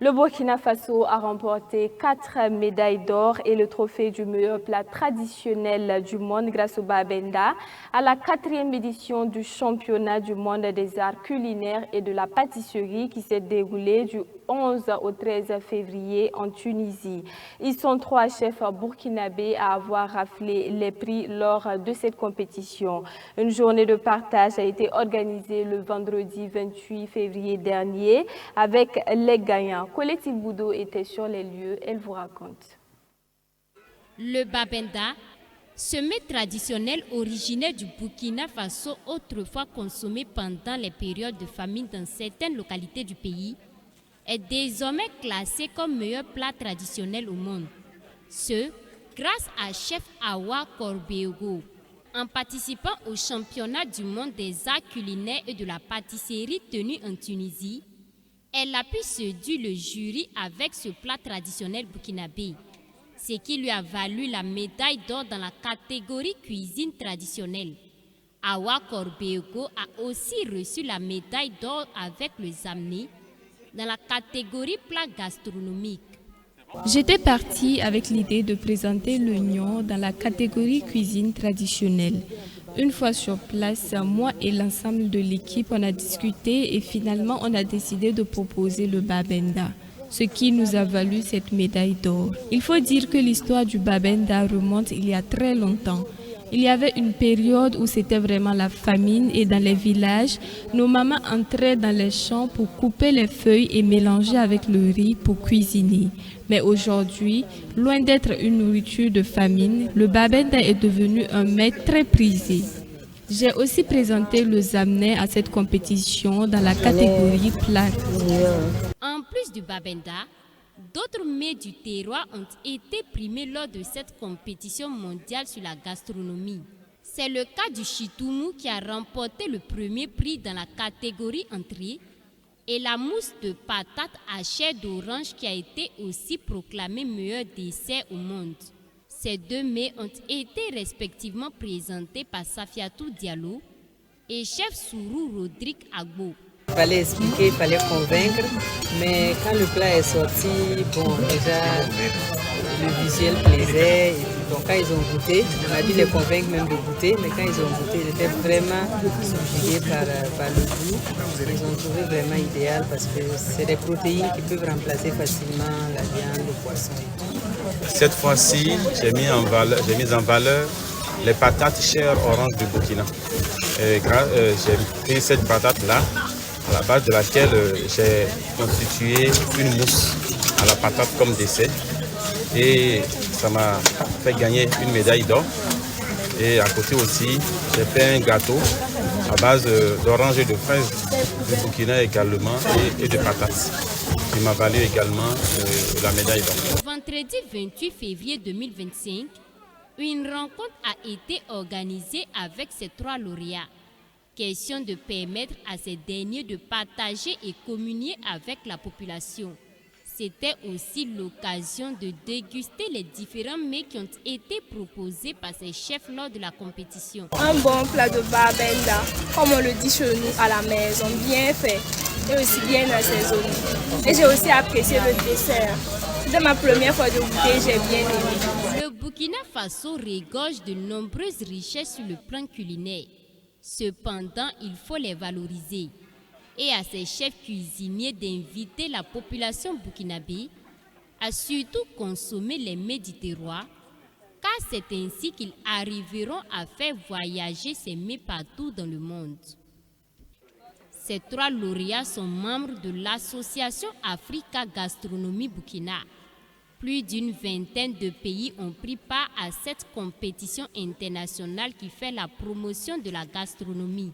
Le Burkina Faso a remporté 4 médailles d'or et le trophée du meilleur plat traditionnel du monde grâce au Babenda à la 4e édition du championnat du monde des arts culinaires et de la pâtisserie qui s'est déroulé du 11 au 13 février en Tunisie. Ils sont 3 chefs burkinabés à avoir raflé les prix lors de cette compétition. Une journée de partage a été organisée le vendredi 28 février dernier avec les gagnants. Collectif Boudot était sur les lieux, elle vous raconte. Le Babenda, ce mets traditionnel originaire du Burkina Faso, autrefois consommé pendant les périodes de famine dans certaines localités du pays, est désormais classé comme meilleur plat traditionnel au monde. Ce, grâce à chef Awa Corbeogo. En participant au championnat du monde des arts culinaires et de la pâtisserie tenu en Tunisie, elle a pu séduire le jury avec ce plat traditionnel burkinabé, ce qui lui a valu la médaille d'or dans la catégorie cuisine traditionnelle. Awa Corbeogo a aussi reçu la médaille d'or avec le Zamné dans la catégorie plat gastronomique. J'étais partie avec l'idée de présenter l'oignon dans la catégorie cuisine traditionnelle. Une fois sur place, moi et l'ensemble de l'équipe, on a discuté et finalement on a décidé de proposer le Babenda, ce qui nous a valu cette médaille d'or. Il faut dire que l'histoire du Babenda remonte il y a très longtemps. Il y avait une période où c'était vraiment la famine et dans les villages, nos mamans entraient dans les champs pour couper les feuilles et mélanger avec le riz pour cuisiner. Mais aujourd'hui, loin d'être une nourriture de famine, le Babenda est devenu un mets très prisé. J'ai aussi présenté le Zamné à cette compétition dans la catégorie plat. En plus du Babenda, d'autres mets du terroir ont été primés lors de cette compétition mondiale sur la gastronomie. C'est le cas du Chitoumou qui a remporté le premier prix dans la catégorie entrée et la mousse de patate à chair d'orange qui a été aussi proclamée meilleur dessert au monde. Ces 2 mets ont été respectivement présentés par Safiatou Diallo et chef Sourou Rodrigue Agbo. Il fallait expliquer, il fallait convaincre, mais quand le plat est sorti, déjà le visuel plaisait. Et puis, quand ils ont goûté, on a dû les convaincre même de goûter, mais quand ils ont goûté, ils étaient vraiment subjugués par le goût. Ils ont trouvé vraiment idéal parce que c'est des protéines qui peuvent remplacer facilement la viande, le poisson et tout. Cette fois-ci, j'ai mis en valeur les patates chair orange du Burkina. J'ai pris cette patate-là, à la base de laquelle j'ai constitué une mousse à la patate comme dessert. Et ça m'a fait gagner une médaille d'or. Et à côté aussi, j'ai fait un gâteau à base d'orange et de fraises du Burkina également et de patates. Il m'a valu également la médaille d'or. Vendredi 28 février 2025, une rencontre a été organisée avec ces 3 lauréats. Question de permettre à ces derniers de partager et communier avec la population. C'était aussi l'occasion de déguster les différents mets qui ont été proposés par ces chefs lors de la compétition. Un bon plat de Babenda, comme on le dit chez nous à la maison, bien fait et aussi bien assaisonné. Et j'ai aussi apprécié le dessert. C'était ma première fois de goûter, j'ai bien aimé. Le Burkina Faso regorge de nombreuses richesses sur le plan culinaire. Cependant, il faut les valoriser. Et à ces chefs cuisiniers d'inviter la population burkinabé à surtout consommer les mets du terroir, car c'est ainsi qu'ils arriveront à faire voyager ces mets partout dans le monde. Ces 3 lauréats sont membres de l'association Africa Gastronomie Burkina. Plus d'une vingtaine de pays ont pris part à cette compétition internationale qui fait la promotion de la gastronomie.